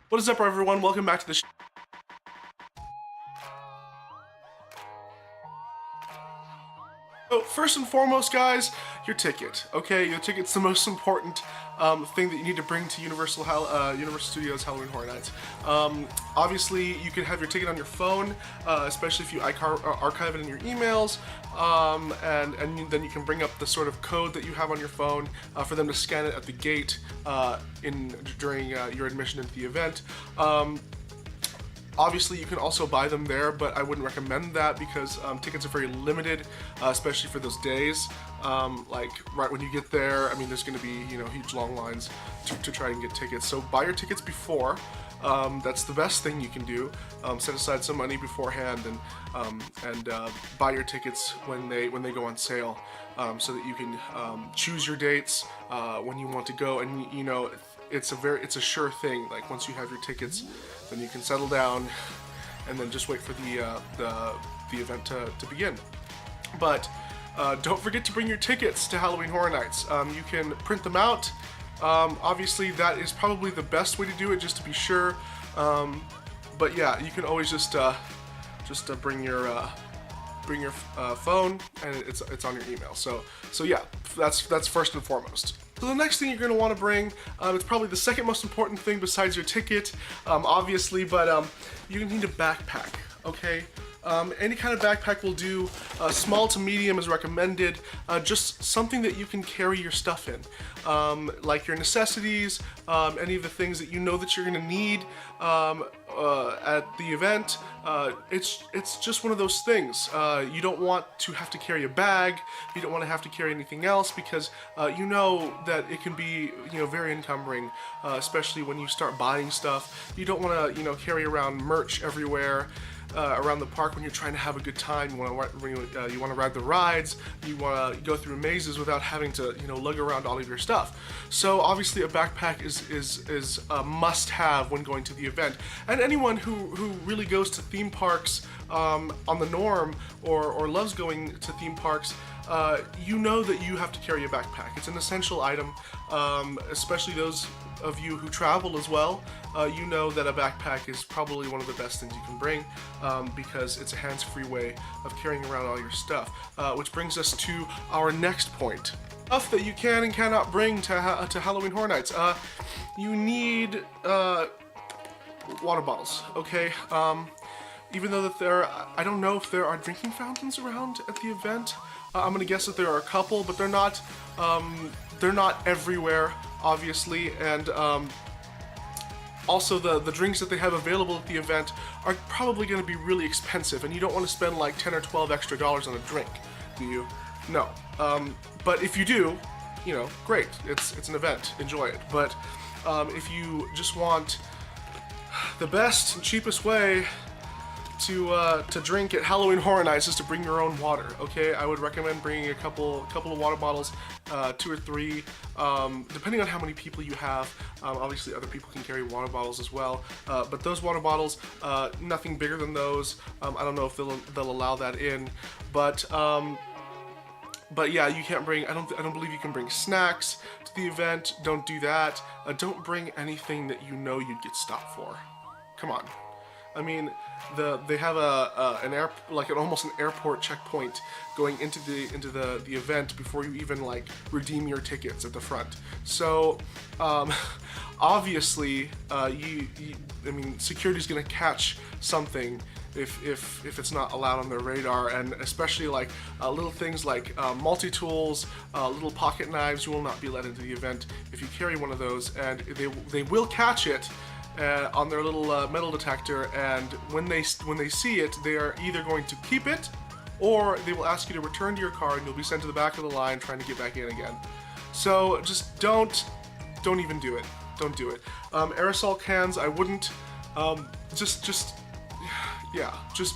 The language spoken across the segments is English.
What is up, everyone? Welcome back to the So first and foremost, guys, your ticket. Okay, your ticket's the most important thing that you need to bring to Universal Studios Halloween Horror Nights. Obviously, you can have your ticket on your phone, especially if you archive it in your emails, and then you can bring up the sort of code that you have on your phone for them to scan it at the gate during your admission into the event. Obviously, you can also buy them there, but I wouldn't recommend that because tickets are very limited, especially for those days. Like right when you get there, I mean, there's going to be huge long lines to try and get tickets. So buy your tickets before. That's the best thing you can do. Set aside some money beforehand and buy your tickets when they go on sale, so that you can choose your dates when you want to go. And it's a sure thing. Like once you have your tickets, then you can settle down and then just wait for the event to begin. But don't forget to bring your tickets to Halloween Horror Nights. You can print them out. Obviously, that is probably the best way to do it, just to be sure. But yeah, you can always just bring your phone, and it's on your email. So yeah, that's first and foremost. So the next thing you're going to want to bring, it's probably the second most important thing besides your ticket, obviously, but you need a backpack, okay? Any kind of backpack will do. Small to medium is recommended. Just something that you can carry your stuff in, like your necessities, any of the things that you know that you're going to need at the event. It's just one of those things. You don't want to have to carry a bag. You don't want to have to carry anything else because you know that it can be very encumbering, especially when you start buying stuff. You don't want to carry around merch everywhere. Around the park when you're trying to have a good time. You want to ride the rides. You want to go through mazes without having to lug around all of your stuff. So obviously a backpack is a must-have when going to the event. And anyone who really goes to theme parks on the norm or loves going to theme parks, you know that you have to carry a backpack. It's an essential item, especially those of you who travel as well. You know that a backpack is probably one of the best things you can bring, because it's a hands-free way of carrying around all your stuff. Which brings us to our next point. Stuff that you can and cannot bring to Halloween Horror Nights. You need water bottles, okay? Even though I don't know if there are drinking fountains around at the event. I'm gonna guess that there are a couple, but they're not everywhere, obviously, and also the drinks that they have available at the event are probably going to be really expensive, and you don't want to spend like 10 or 12 extra dollars on a drink, do you? No. But if you do, great. It's an event. Enjoy it. But if you just want the best and cheapest way to drink at Halloween Horror Nights is to bring your own water, okay? I would recommend bringing a couple of water bottles, 2 or 3, depending on how many people you have. Obviously other people can carry water bottles as well, but those water bottles, nothing bigger than those. I don't know if they'll allow that in, but yeah, you can't bring, I don't believe you can bring snacks to the event. Don't do that. Don't bring anything that you'd get stopped for. Come on. I mean, they have almost an airport checkpoint going into the event before you even redeem your tickets at the front. So obviously, I mean, security's gonna catch something if it's not allowed on their radar, and especially little things like multi-tools, little pocket knives. You will not be let into the event if you carry one of those, and they will catch it on their little metal detector, and when they see it, they are either going to keep it, or they will ask you to return to your car, and you'll be sent to the back of the line trying to get back in again. So just don't even do it. Don't do it. Aerosol cans, I wouldn't. Just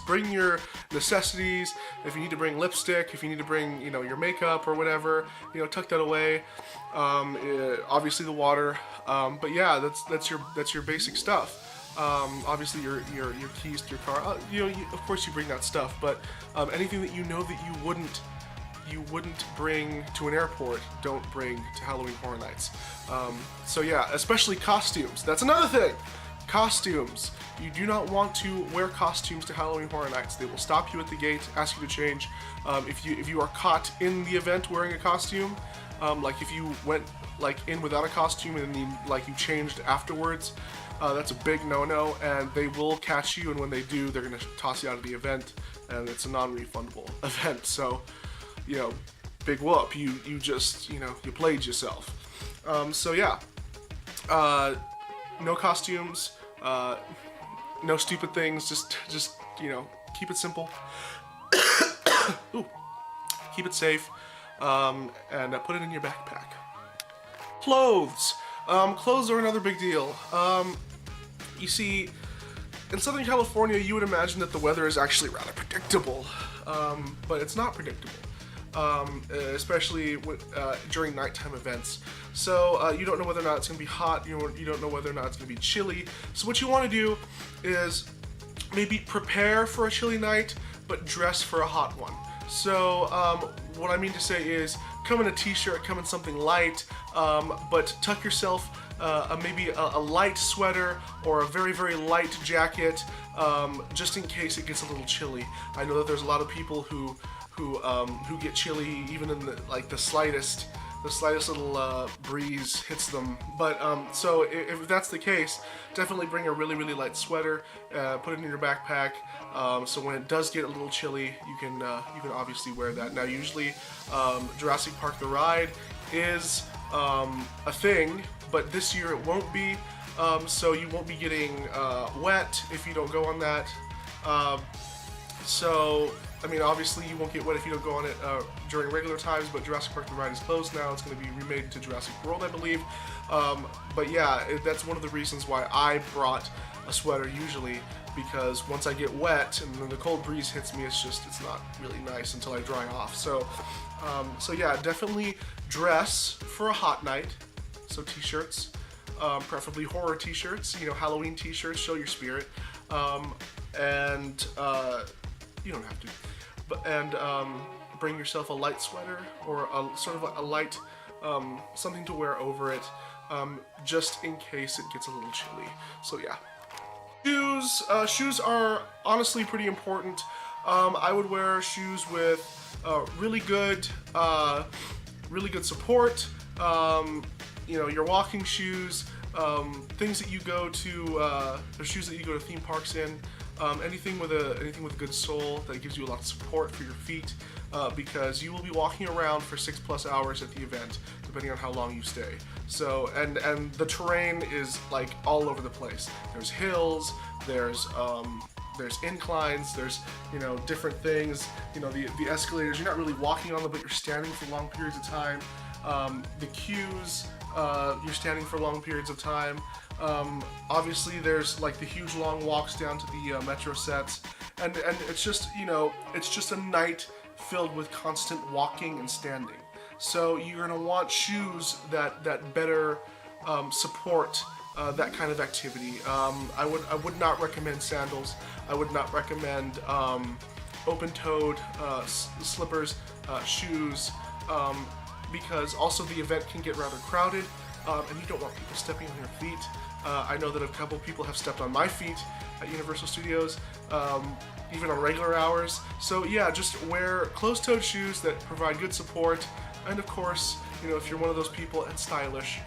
bring your necessities. If you need to bring lipstick, if you need to bring your makeup or whatever, tuck that away. Obviously the water, but yeah, that's your basic stuff. Obviously your keys to your car. Of course you bring that stuff, but anything that that you wouldn't bring to an airport, don't bring to Halloween Horror Nights. So yeah, especially costumes. That's another thing. Costumes. You do not want to wear costumes to Halloween Horror Nights. They will stop you at the gate, ask you to change. If you are caught in the event wearing a costume, like if you went like in without a costume and then you changed afterwards, that's a big no-no, and they will catch you, and when they do, they're gonna toss you out of the event, and it's a non-refundable event. So, you know, big whoop. You just, you know, you played yourself. So yeah, no costumes, no stupid things. Just you know, keep it simple. Ooh. Keep it safe, and put it in your backpack. Clothes. Clothes are another big deal. You see, in Southern California, you would imagine that the weather is actually rather predictable, but it's not predictable, especially during nighttime events. So you don't know whether or not it's going to be hot, you don't know whether or not it's going to be chilly. So what you want to do is maybe prepare for a chilly night, but dress for a hot one. So what I mean to say is, come in a t-shirt, come in something light, but tuck yourself maybe a light sweater or a very, very light jacket, just in case it gets a little chilly. I know that there's a lot of people who get chilly even in the slightest little breeze hits them. But so if that's the case, definitely bring a really, really light sweater, put it in your backpack, so when it does get a little chilly, you can obviously wear that. Now usually Jurassic Park the ride is a thing, but this year it won't be, so you won't be getting wet if you don't go on that. So I mean, obviously you won't get wet if you don't go on it during regular times, but Jurassic Park the ride is closed now. It's going to be remade into Jurassic World, I believe. But yeah, that's one of the reasons why I brought a sweater usually, because once I get wet and then the cold breeze hits me, it's not really nice until I dry off. So yeah, definitely dress for a hot night. So t-shirts, preferably horror t-shirts, you know, Halloween t-shirts, show your spirit, and you don't have to, and bring yourself a light sweater or a sort of a light something to wear over it, just in case it gets a little chilly. So yeah. Shoes are honestly pretty important. I would wear shoes with really good support. You know, your walking shoes, things that you go to, the shoes that you go to theme parks in. Anything with a good sole that gives you a lot of support for your feet, because you will be walking around for 6+ hours at the event, depending on how long you stay. So and the terrain is like all over the place. There's hills, there's inclines, there's, you know, different things. You know, the escalators, you're not really walking on them, but you're standing for long periods of time. The queues, you're standing for long periods of time. Obviously there's like the huge long walks down to the metro sets, and it's just, you know, it's just a night filled with constant walking and standing. So you're gonna want shoes that better support that kind of activity. I would not recommend sandals. I would not recommend open-toed slippers, shoes, because also the event can get rather crowded, and you don't want people stepping on your feet. I know that a couple people have stepped on my feet at Universal Studios, even on regular hours. So yeah, just wear closed-toed shoes that provide good support, and of course, you know, if you're one of those people, and stylish.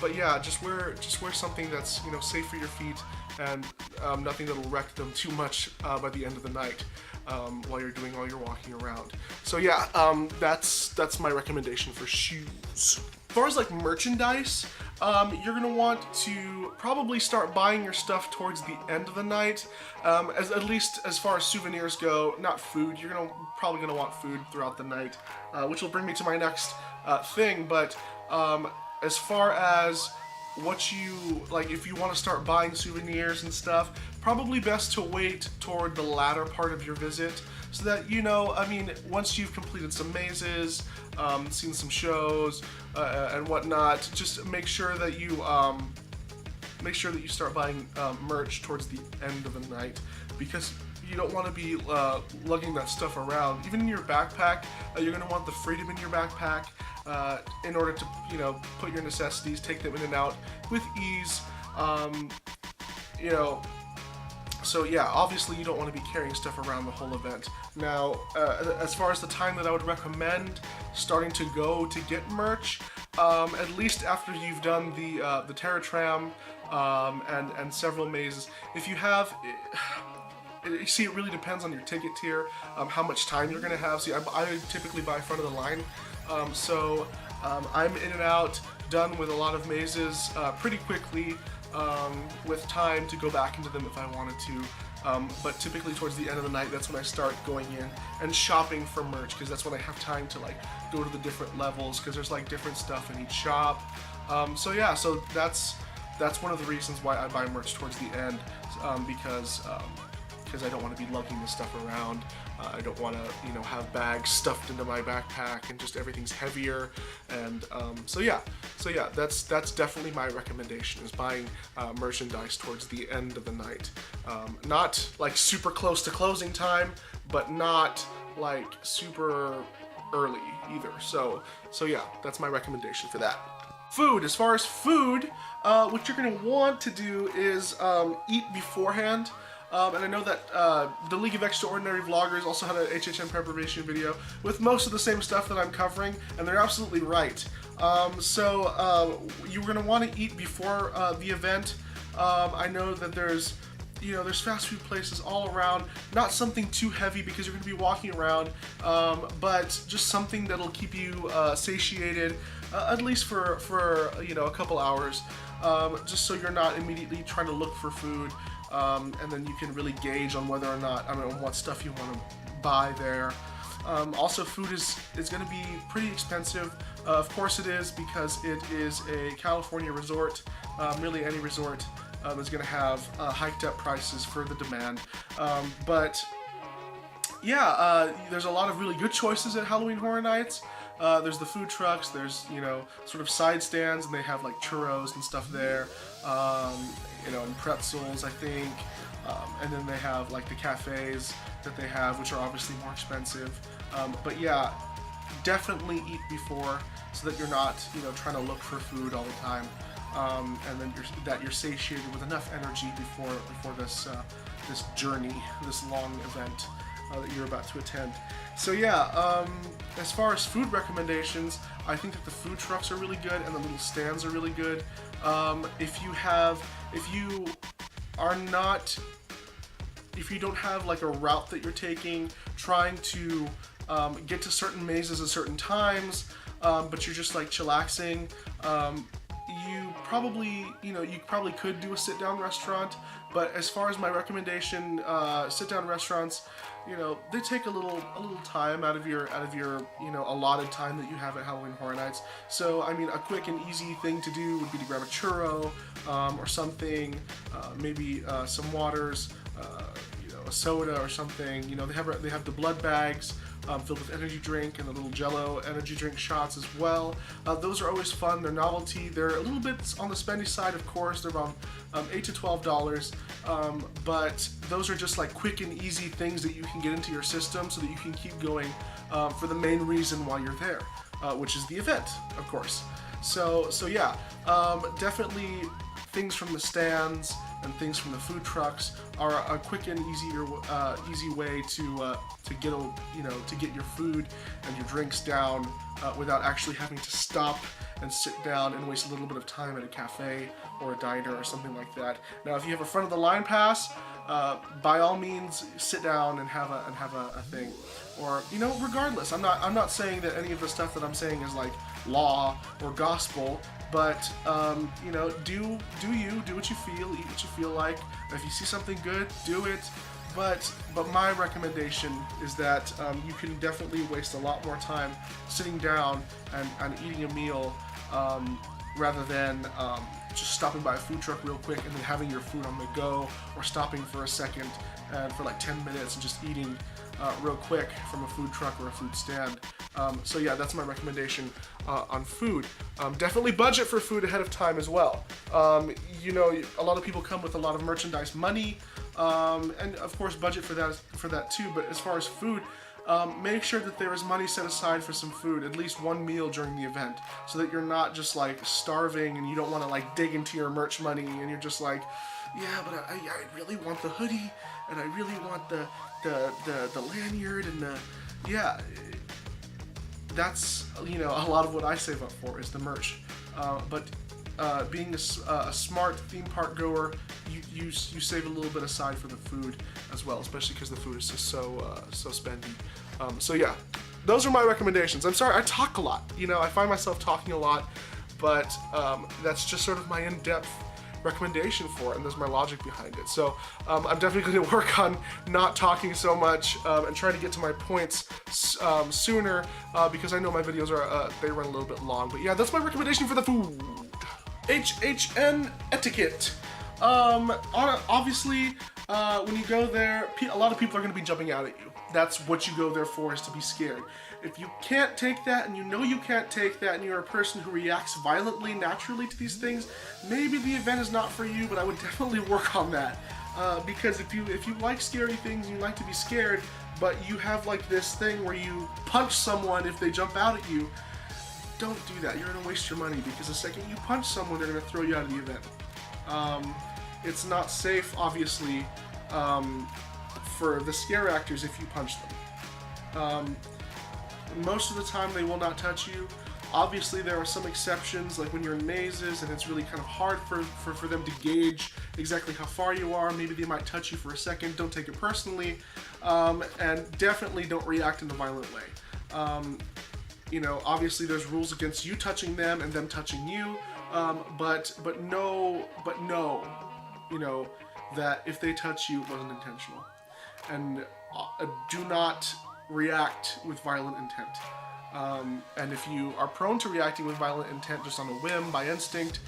But yeah, just wear something that's, you know, safe for your feet, and nothing that'll wreck them too much by the end of the night, while you're doing all your walking around. So yeah, that's my recommendation for shoes. As far as like merchandise, you're gonna want to probably start buying your stuff towards the end of the night, at least as far as souvenirs go, not food. You're probably gonna want food throughout the night, which will bring me to my next thing. But as far as what you like, if you want to start buying souvenirs and stuff, probably best to wait toward the latter part of your visit, so that, you know, I mean, once you've completed some mazes, seen some shows, and whatnot, just make sure that you start buying merch towards the end of the night, because you don't want to be lugging that stuff around. Even in your backpack, you're going to want the freedom in your backpack, in order to, you know, put your necessities, take them in and out with ease. you know, so yeah, obviously you don't want to be carrying stuff around the whole event. Now, as far as the time that I would recommend starting to go to get merch, at least after you've done the Terra Tram and several mazes. If you have, you see, it really depends on your ticket tier, how much time you're gonna have. See, I typically buy front of the line, so I'm in and out, done with a lot of mazes pretty quickly, with time to go back into them if I wanted to. But typically towards the end of the night, that's when I start going in and shopping for merch, because that's when I have time to like go to the different levels, because there's like different stuff in each shop. So yeah, so that's one of the reasons why I buy merch towards the end, because I don't want to be lugging this stuff around. I don't want to, you know, have bags stuffed into my backpack and just everything's heavier. And so yeah, that's definitely my recommendation, is buying merchandise towards the end of the night. Not like super close to closing time, but not like super early either. So yeah, that's my recommendation for that. Food. As far as food, what you're gonna want to do is eat beforehand. And I know that the League of Extraordinary Vloggers also had an HHN preparation video with most of the same stuff that I'm covering, and they're absolutely right. So you're going to want to eat before the event. I know that there's fast food places all around, not something too heavy because you're going to be walking around, but just something that'll keep you satiated, at least for a couple hours, just so you're not immediately trying to look for food. And then you can really gauge on whether or not, what stuff you want to buy there. Also, food is going to be pretty expensive. Of course it is, because it is a California resort. Really any resort is going to have hiked up prices for the demand. But yeah, there's a lot of really good choices at Halloween Horror Nights. There's the food trucks, there's, sort of side stands, and they have like churros and stuff there. And pretzels, I think, and then they have like the cafes that they have, which are obviously more expensive. But yeah, definitely eat before, so that you're not, trying to look for food all the time, and then you're satiated with enough energy before this journey, this long event that you're about to attend. So yeah, as far as food recommendations, I think that the food trucks are really good and the little stands are really good. If you don't have like a route that you're taking, trying to get to certain mazes at certain times, but you're just like chillaxing, you probably could do a sit-down restaurant. But as far as my recommendation, sit-down restaurants, they take a little time out of your allotted time that you have at Halloween Horror Nights. So a quick and easy thing to do would be to grab a churro or something, maybe some waters, a soda or something. They have the blood bags filled with energy drink, and the little Jello energy drink shots as well. Those are always fun. They're novelty. They're a little bit on the spendy side, of course. They're around $8 to $12, but those are just like quick and easy things that you can get into your system so that you can keep going for the main reason why you're there, which is the event, of course. So yeah, definitely things from the stands and things from the food trucks are a quick and easy way to get your food and your drinks down without actually having to stop and sit down and waste a little bit of time at a cafe or a diner or something like that. Now, if you have a front of the line pass, by all means sit down and have a thing. Or regardless, I'm not saying that any of the stuff that I'm saying is like law or gospel. But do what you feel, eat what you feel like. If you see something good, do it. But my recommendation is that you can definitely waste a lot more time sitting down and eating a meal rather than just stopping by a food truck real quick and then having your food on the go, or stopping for a second and for like 10 minutes and just eating real quick from a food truck or a food stand. So yeah, that's my recommendation on food. Definitely budget for food ahead of time as well. A lot of people come with a lot of merchandise money, and of course budget for that too. But as far as food, make sure that there is money set aside for some food, at least one meal during the event, so that you're not just like starving and you don't want to like dig into your merch money and you're just like, yeah, but I really want the hoodie and I really want the lanyard and the, yeah, that's, you know, a lot of what I save up for is the merch. But being a smart theme park goer, you save a little bit aside for the food as well, especially because the food is just so spendy. So yeah, those are my recommendations. I'm sorry, I talk a lot. You know, I find myself talking a lot, but that's just sort of my in-depth recommendation for it, and there's my logic behind it. So I'm definitely going to work on not talking so much and try to get to my points sooner because I know my videos are they run a little bit long. But yeah, that's my recommendation for the food. HHN etiquette. Obviously, when you go there, a lot of people are going to be jumping out at you. That's what you go there for, is to be scared. If you can't take that, and you know you can't take that, and you're a person who reacts violently, naturally to these things, maybe the event is not for you, but I would definitely work on that. Because if you like scary things, and you like to be scared, but you have like this thing where you punch someone if they jump out at you, don't do that. You're gonna waste your money, because the second you punch someone, they're gonna throw you out of the event. It's not safe, obviously, for the scare actors if you punch them. Most of the time they will not touch you. Obviously there are some exceptions, like when you're in mazes and it's really kind of hard for them to gauge exactly how far you are. Maybe they might touch you for a second. Don't take it personally, and definitely don't react in a violent way. You know, obviously there's rules against you touching them and them touching you, but know, you know, that if they touch you, it wasn't intentional. And do not react with violent intent. And if you are prone to reacting with violent intent just on a whim, by instinct,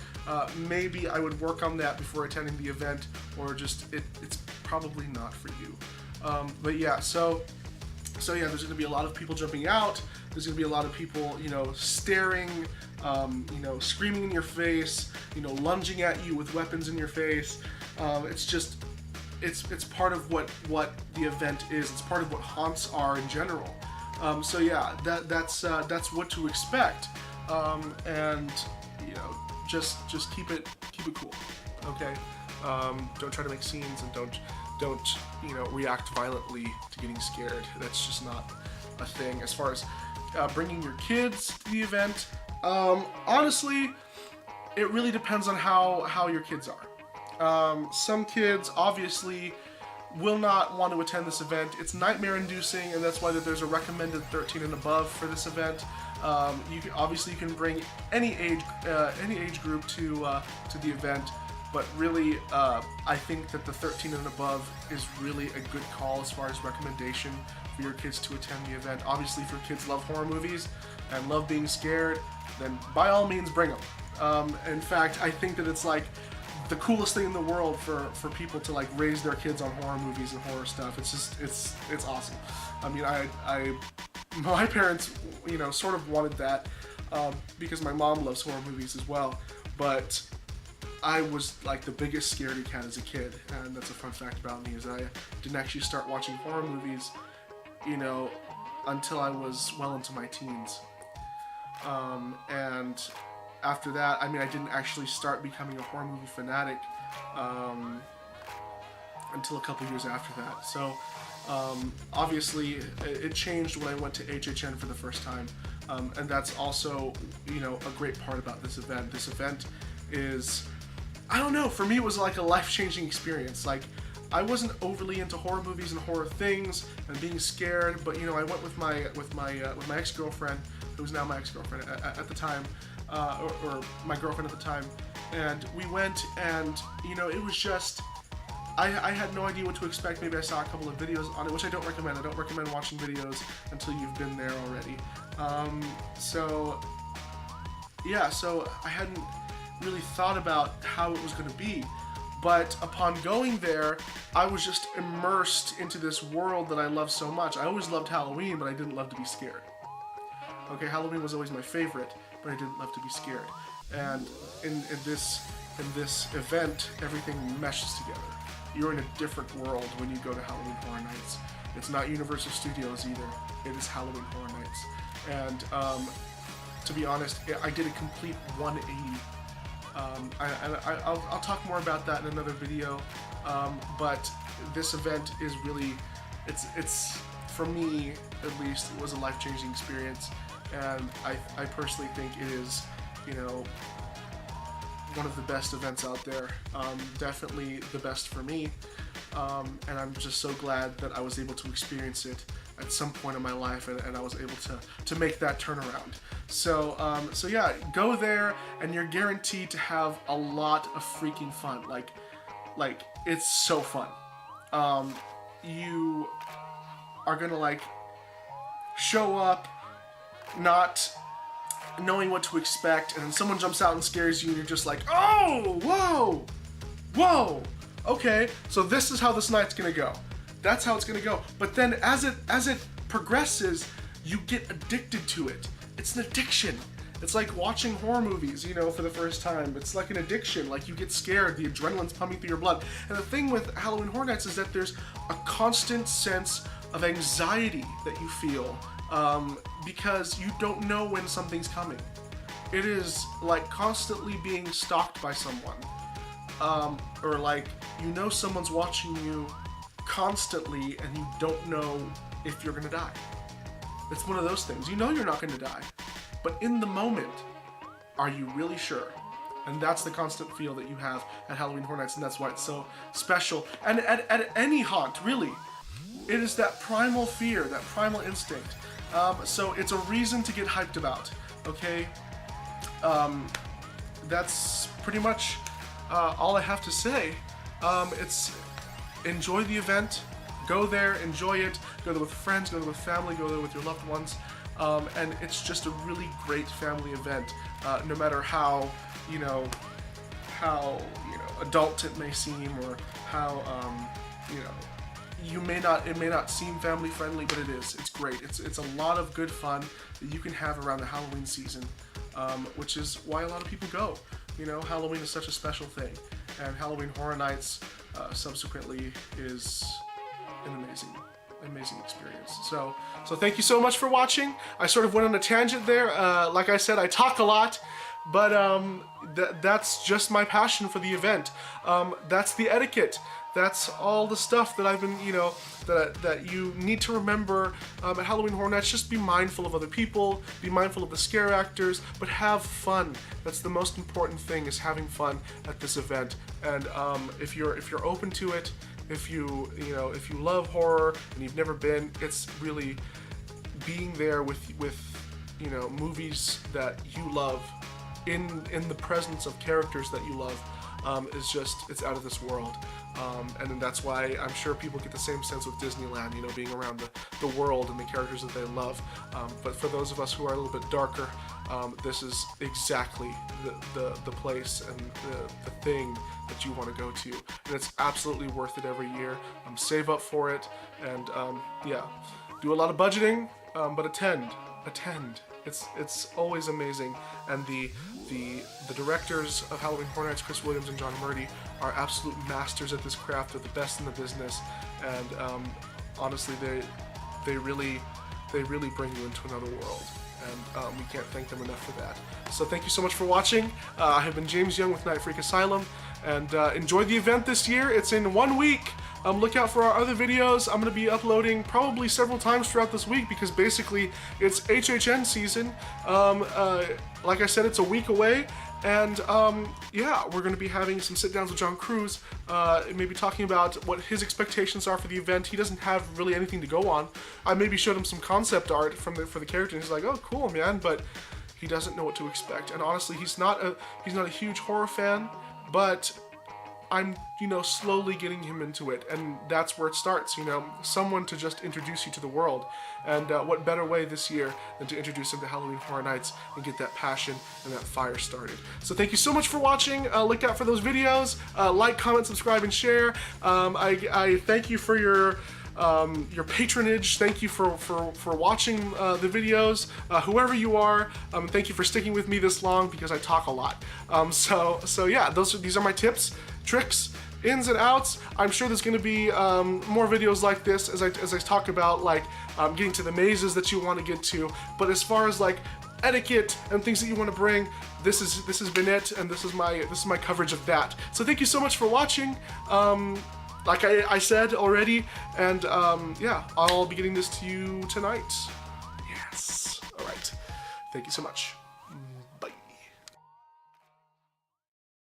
maybe I would work on that before attending the event, or just, it's probably not for you. But yeah, so yeah, there's gonna be a lot of people jumping out, there's gonna be a lot of people, you know, staring, you know, screaming in your face, you know, lunging at you with weapons in your face. It's just, it's part of what the event is. It's part of what haunts are in general. So yeah, that's what to expect. And you know, just keep it cool, okay? Don't try to make scenes, and don't you know, react violently to getting scared. That's just not a thing. As far as bringing your kids to the event, honestly, it really depends on how your kids are. Some kids obviously will not want to attend this event. It's nightmare inducing, and that's why there's a recommended 13 and above for this event. You can bring any age group to the event, but really I think that the 13 and above is really a good call as far as recommendation for your kids to attend the event. Obviously, if your kids love horror movies and love being scared, then by all means bring them. In fact, I think that it's like the coolest thing in the world for people to like raise their kids on horror movies and horror stuff. It's just, it's awesome. I mean, my parents, you know, sort of wanted that because my mom loves horror movies as well, but I was like the biggest scaredy cat as a kid, and that's a fun fact about me, is that I didn't actually start watching horror movies, you know, until I was well into my teens. And after that, I mean, I didn't actually start becoming a horror movie fanatic until a couple years after that. So obviously it changed when I went to HHN for the first time, and that's also, you know, a great part about this event. This event is, I don't know, for me it was like a life-changing experience. Like, I wasn't overly into horror movies and horror things and being scared, but you know, I went with my ex-girlfriend, who was now my ex-girlfriend at the time, or my girlfriend at the time, and we went, and you know, it was just, I had no idea what to expect. Maybe I saw a couple of videos on it, which I don't recommend. I don't recommend watching videos until you've been there already. So yeah, so I hadn't really thought about how it was going to be, but upon going there, I was just immersed into this world that I love so much. I always loved Halloween, but I didn't love to be scared. Okay, Halloween was always my favorite, but I didn't love to be scared. And in this event, everything meshes together. You're in a different world when you go to Halloween Horror Nights. It's not Universal Studios either. It is Halloween Horror Nights. And to be honest, I did a complete 180. I'll talk more about that in another video. But this event is really, it's for me at least, it was a life-changing experience. And I personally think it is, you know, one of the best events out there. Definitely the best for me. And I'm just so glad that I was able to experience it at some point in my life, and I was able to make that turnaround. So so yeah, go there and you're guaranteed to have a lot of freaking fun. Like it's so fun. You are gonna like show up not knowing what to expect, and then someone jumps out and scares you and you're just like, oh, whoa, whoa, okay, so this is how this night's gonna go. That's how it's gonna go. But then as it progresses, you get addicted to it. It's an addiction. It's like watching horror movies, you know, for the first time. It's like an addiction. Like, you get scared, the adrenaline's pumping through your blood. And the thing with Halloween Horror Nights is that there's a constant sense of anxiety that you feel, because you don't know when something's coming. It is like constantly being stalked by someone, or like, you know, someone's watching you constantly and you don't know if you're gonna die. It's one of those things. You know you're not gonna die, but in the moment, are you really sure? And that's the constant feel that you have at Halloween Horror Nights, and that's why it's so special. And at any haunt, really, it is that primal fear, that primal instinct. So it's a reason to get hyped about, okay? That's pretty much all I have to say. It's enjoy the event, go there, enjoy it, go there with friends, go there with family, go there with your loved ones, and it's just a really great family event, no matter how adult it may seem, or how it may not seem family friendly, but it is. It's great. It's a lot of good fun that you can have around the Halloween season, which is why a lot of people go. You know, Halloween is such a special thing, and Halloween Horror Nights subsequently is an amazing experience. So thank you so much for watching. I sort of went on a tangent there. Like I said, I talk a lot, but that's just my passion for the event. That's the etiquette. That's all the stuff that I've been, that you need to remember at Halloween Horror Nights. Just be mindful of other people, be mindful of the scare actors, but have fun. That's the most important thing, is having fun at this event. And if you're open to it, if you love horror and you've never been, it's really being there with movies that you love, in the presence of characters that you love, it's out of this world. And then that's why I'm sure people get the same sense with Disneyland, being around the world and the characters that they love. But for those of us who are a little bit darker, this is exactly the place and the thing that you want to go to. And it's absolutely worth it every year. Save up for it, and yeah, do a lot of budgeting, but attend. It's always amazing, and the directors of Halloween Horror Nights, Chris Williams and John Murdy, are absolute masters at this craft. They're the best in the business, and honestly, they really bring you into another world, and we can't thank them enough for that. So thank you so much for watching. I have been James Young with Night Freak Asylum, and enjoy the event this year. It's in 1 week. Look out for our other videos. I'm going to be uploading probably several times throughout this week, because basically it's HHN season. Like I said, it's a week away, and yeah, we're going to be having some sit-downs with John Cruz, maybe talking about what his expectations are for the event. He doesn't have really anything to go on. I maybe showed him some concept art for the character, and he's like, oh, cool, man, but he doesn't know what to expect. And honestly, he's not a huge horror fan, but I'm, slowly getting him into it, and that's where it starts, someone to just introduce you to the world. And what better way this year than to introduce him to Halloween Horror Nights and get that passion and that fire started. So thank you so much for watching. Look out for those videos. Like, comment, subscribe, and share. I thank you for your patronage. Thank you for watching the videos. Whoever you are, thank you for sticking with me this long, because I talk a lot. So yeah, these are my tips, tricks, ins and outs, I'm sure there's going to be more videos like this as I talk about like getting to the mazes that you want to get to. But as far as like etiquette and things that you want to bring, this has been it, and this is my coverage of that. So thank you so much for watching. Like I said already, and yeah, I'll be getting this to you tonight. Yes. All right. Thank you so much.